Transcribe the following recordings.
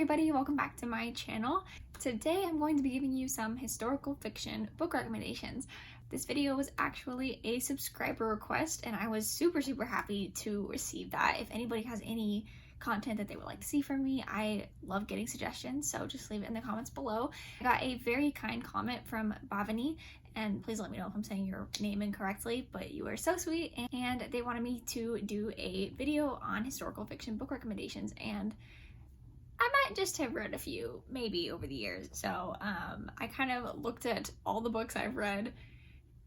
everybody, welcome back to my channel. Today I'm going to be giving you some historical fiction book recommendations. This video was actually a subscriber request and I was super happy to receive that. If anybody has any content that they would like to see from me, I love getting suggestions, so just leave it in the comments below. I got a very kind comment from Bhavani, and please let me know if I'm saying your name incorrectly, but you are so sweet, and they wanted me to do a video on historical fiction book recommendations, and I might just have read a few, maybe, over the years. So I kind of looked at all the books I've read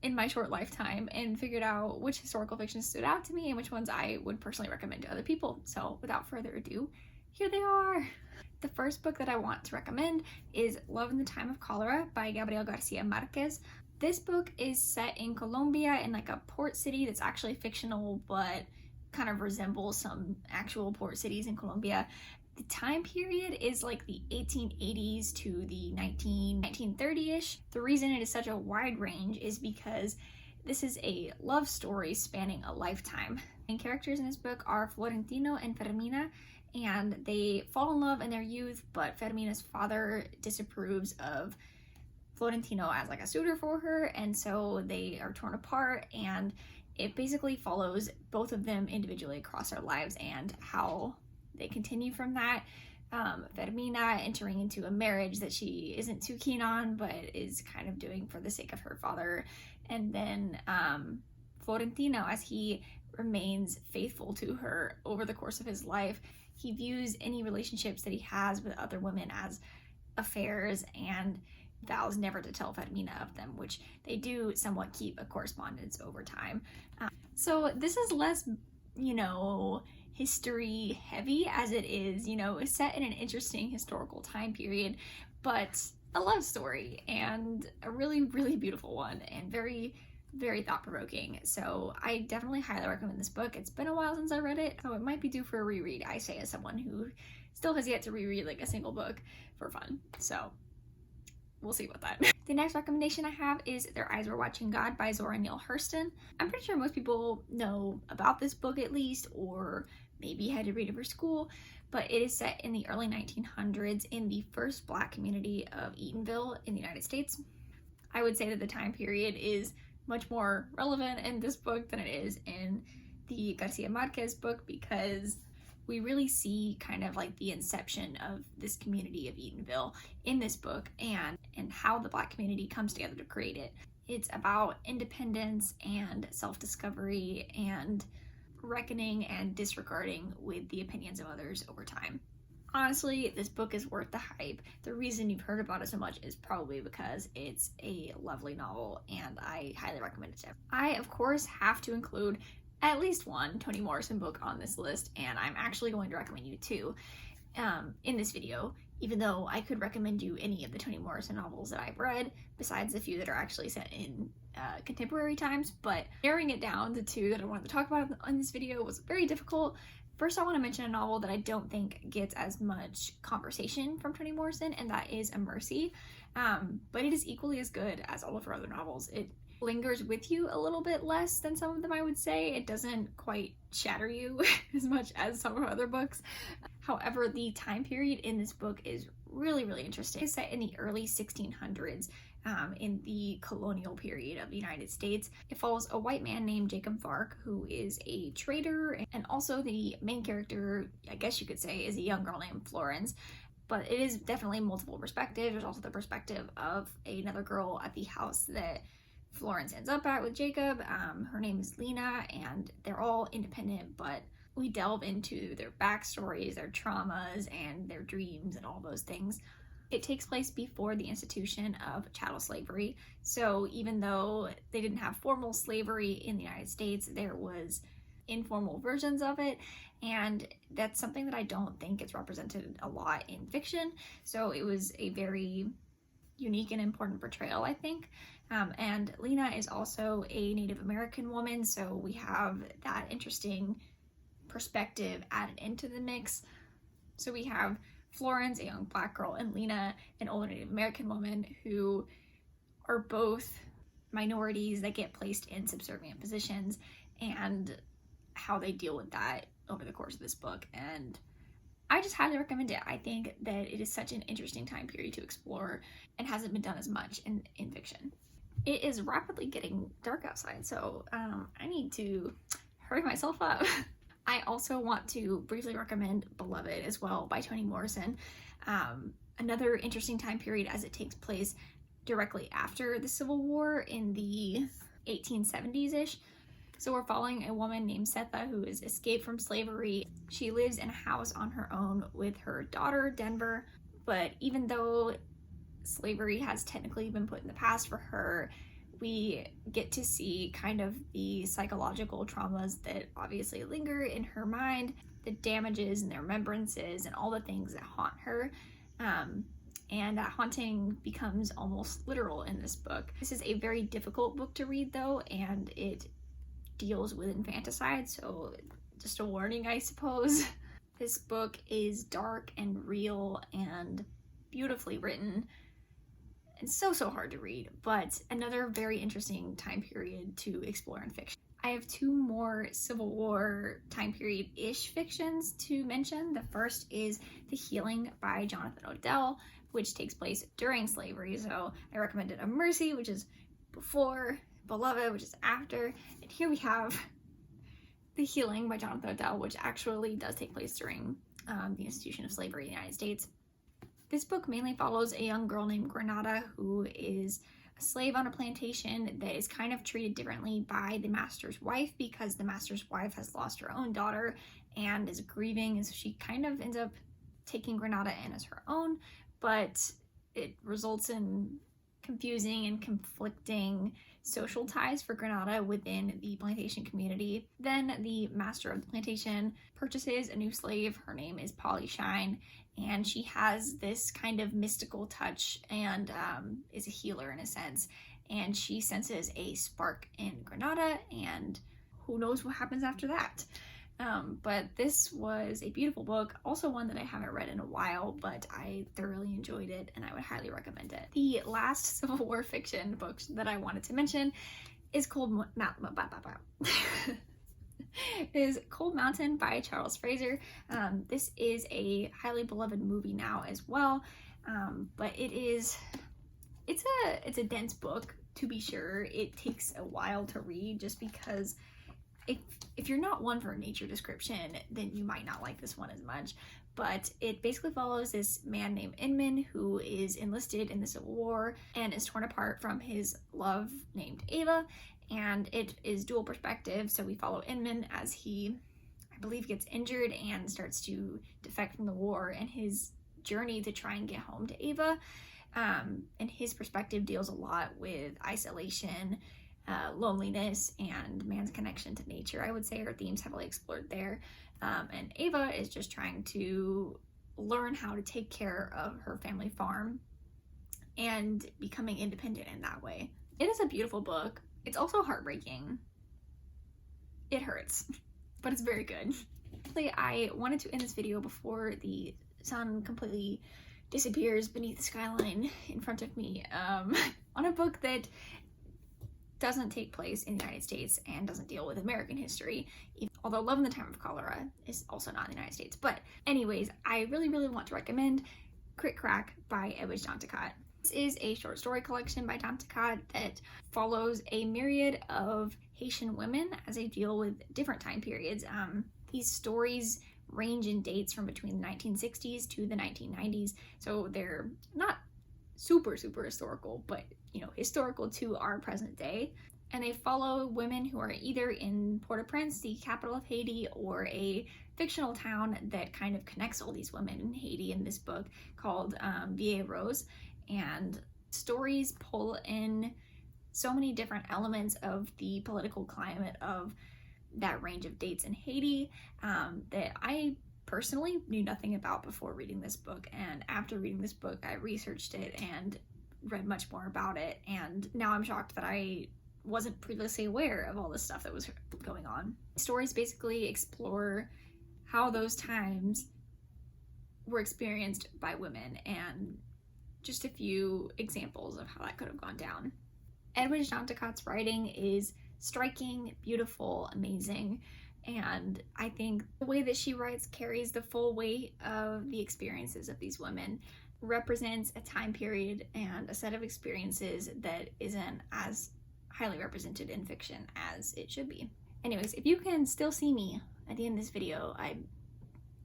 in my short lifetime and figured out which historical fiction stood out to me and which ones I would personally recommend to other people. So without further ado, here they are. The first book that I want to recommend is Love in the Time of Cholera by Gabriel Garcia Marquez. This book is set in Colombia, in like a port city that's actually fictional but kind of resembles some actual port cities in Colombia. The time period is like the 1880s to the 1930-ish. The reason it is such a wide range is because this is a love story spanning a lifetime. And characters in this book are Florentino and Fermina, and they fall in love in their youth, but Fermina's father disapproves of Florentino as like a suitor for her, and so they are torn apart, and it basically follows both of them individually across their lives and how they continue from that. Fermina entering into a marriage that she isn't too keen on but is kind of doing for the sake of her father, and then Florentino, as he remains faithful to her over the course of his life, he views any relationships that he has with other women as affairs and vows never to tell Fermina of them, which they do somewhat keep a correspondence over time. So this is less, history heavy as it is, it's set in an interesting historical time period, but a love story, and a really beautiful one, and very thought-provoking. So I definitely highly recommend this book. It's been a while since I read it, so it might be due for a reread. I say as someone who still has yet to reread like a single book for fun, so we'll see about that. The next recommendation I have is Their Eyes Were Watching God by Zora Neale Hurston. I'm pretty sure most people know about this book at least, or maybe had to read it for school, but it is set in the early 1900s in the first Black community of Eatonville in the United States. I would say that the time period is much more relevant in this book than it is in the Garcia Marquez book, because we really see kind of like the inception of this community of Eatonville in this book, and how the Black community comes together to create it. It's about independence and self-discovery and reckoning and disregarding with the opinions of others over time. Honestly, this book is worth the hype. The reason you've heard about it so much is probably because it's a lovely novel, and I highly recommend it to everyone. I, of course, have to include at least one Toni Morrison book on this list, and I'm actually going to recommend you two in this video, even though I could recommend you any of the Toni Morrison novels that I've read, besides the few that are actually set in contemporary times. But narrowing it down to two that I wanted to talk about in this video was very difficult. First, I want to mention a novel that I don't think gets as much conversation from Toni Morrison, and that is A Mercy. But it is equally as good as all of her other novels. It lingers with you a little bit less than some of them, I would say. It doesn't quite shatter you as much as some of her other books. However, the time period in this book is really interesting. It's set in the early 1600s, in the colonial period of the United States. It follows a white man named Jacob Vark, who is a trader, and also the main character, I guess you could say, is a young girl named Florence. But it is definitely multiple perspectives. There's also the perspective of another girl at the house that Florence ends up at with Jacob. Her name is Lena, and they're all independent, but we delve into their backstories, their traumas, and their dreams, and all those things. It takes place before the institution of chattel slavery, so even though they didn't have formal slavery in the United States, there was informal versions of it, and that's something that I don't think is represented a lot in fiction, so it was a very unique and important portrayal, I think. And Lena is also a Native American woman, so we have that interesting perspective added into the mix. So we have Florence, a young Black girl, and Lena, an older Native American woman, who are both minorities that get placed in subservient positions, and how they deal with that over the course of this book. And I just highly recommend it. I think that it is such an interesting time period to explore and hasn't been done as much in fiction. It is rapidly getting dark outside, so I need to hurry myself up. I also want to briefly recommend Beloved as well by Toni Morrison. Another interesting time period as it takes place directly after the Civil War in the 1870s-ish. So we're following a woman named Setha who has escaped from slavery. She lives in a house on her own with her daughter, Denver. But even though slavery has technically been put in the past for her, we get to see kind of the psychological traumas that obviously linger in her mind, the damages and the remembrances and all the things that haunt her. And that haunting becomes almost literal in this book. This is a very difficult book to read though, and it deals with infanticide, so just a warning, I suppose. This book is dark and real and beautifully written and so hard to read, but another very interesting time period to explore in fiction. I have two more Civil War time period-ish fictions to mention. The first is The Healing by Jonathan Odell, which takes place during slavery, so I recommended A Mercy, which is before, Beloved, which is after, and here we have The Healing by Jonathan Odell, which actually does take place during the institution of slavery in the United States. This book mainly follows a young girl named Granada who is a slave on a plantation that is kind of treated differently by the master's wife because the master's wife has lost her own daughter and is grieving, and so she kind of ends up taking Granada in as her own, but it results in confusing and conflicting social ties for Granada within the plantation community. Then the master of the plantation purchases a new slave. Her name is Polly Shine, and she has this kind of mystical touch and is a healer in a sense. And she senses a spark in Granada, and who knows what happens after that. But this was a beautiful book, also one that I haven't read in a while, but I thoroughly enjoyed it and I would highly recommend it. The last Civil War fiction book that I wanted to mention is Cold Mountain by Charles Fraser. This is a highly beloved movie now as well, but it's a dense book, to be sure. It takes a while to read just because if you're not one for nature description, then you might not like this one as much. But it basically follows this man named Inman who is enlisted in the Civil War and is torn apart from his love named Ava, and it is dual perspective, so we follow Inman as he, I believe, gets injured and starts to defect from the war and his journey to try and get home to Ava. And his perspective deals a lot with isolation, loneliness, and man's connection to nature. I would say are themes heavily explored there. And Ava is just trying to learn how to take care of her family farm and becoming independent in that way. It is a beautiful book. It's also heartbreaking. It hurts, but it's very good. I wanted to end this video before the sun completely disappears beneath the skyline in front of me on a book that doesn't take place in the United States and doesn't deal with American history, although Love in the Time of Cholera is also not in the United States. But anyways, I really want to recommend Krak by Ebony Danticat. This is a short story collection by Danticat that follows a myriad of Haitian women as they deal with different time periods. These stories range in dates from between the 1960s to the 1990s, so they're not super historical, but historical to our present day. And they follow women who are either in Port-au-Prince, the capital of Haiti, or a fictional town that kind of connects all these women in Haiti in this book called Vieille Rose. And stories pull in so many different elements of the political climate of that range of dates in Haiti that I personally knew nothing about before reading this book. And after reading this book, I researched it and read much more about it, and now I'm shocked that I wasn't previously aware of all this stuff that was going on. Stories basically explore how those times were experienced by women and just a few examples of how that could have gone down. Edwidge Danticat's writing is striking, beautiful, amazing, And I think the way that she writes carries the full weight of the experiences of these women, represents a time period and a set of experiences that isn't as highly represented in fiction as it should be. Anyways, if you can still see me at the end of this video,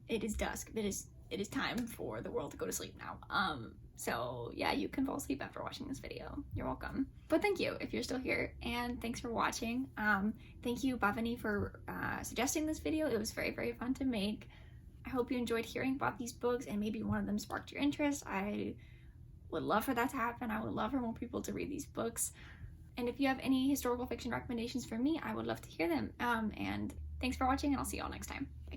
it is dusk. It is time for the world to go to sleep now. So yeah, you can fall asleep after watching this video. You're welcome. But thank you if you're still here, and thanks for watching. Thank you, Bhavani, for suggesting this video. It was very, very fun to make. I hope you enjoyed hearing about these books and maybe one of them sparked your interest. I would love for that to happen. I would love for more people to read these books. And if you have any historical fiction recommendations for me, I would love to hear them. And thanks for watching, and I'll see you all next time. Bye.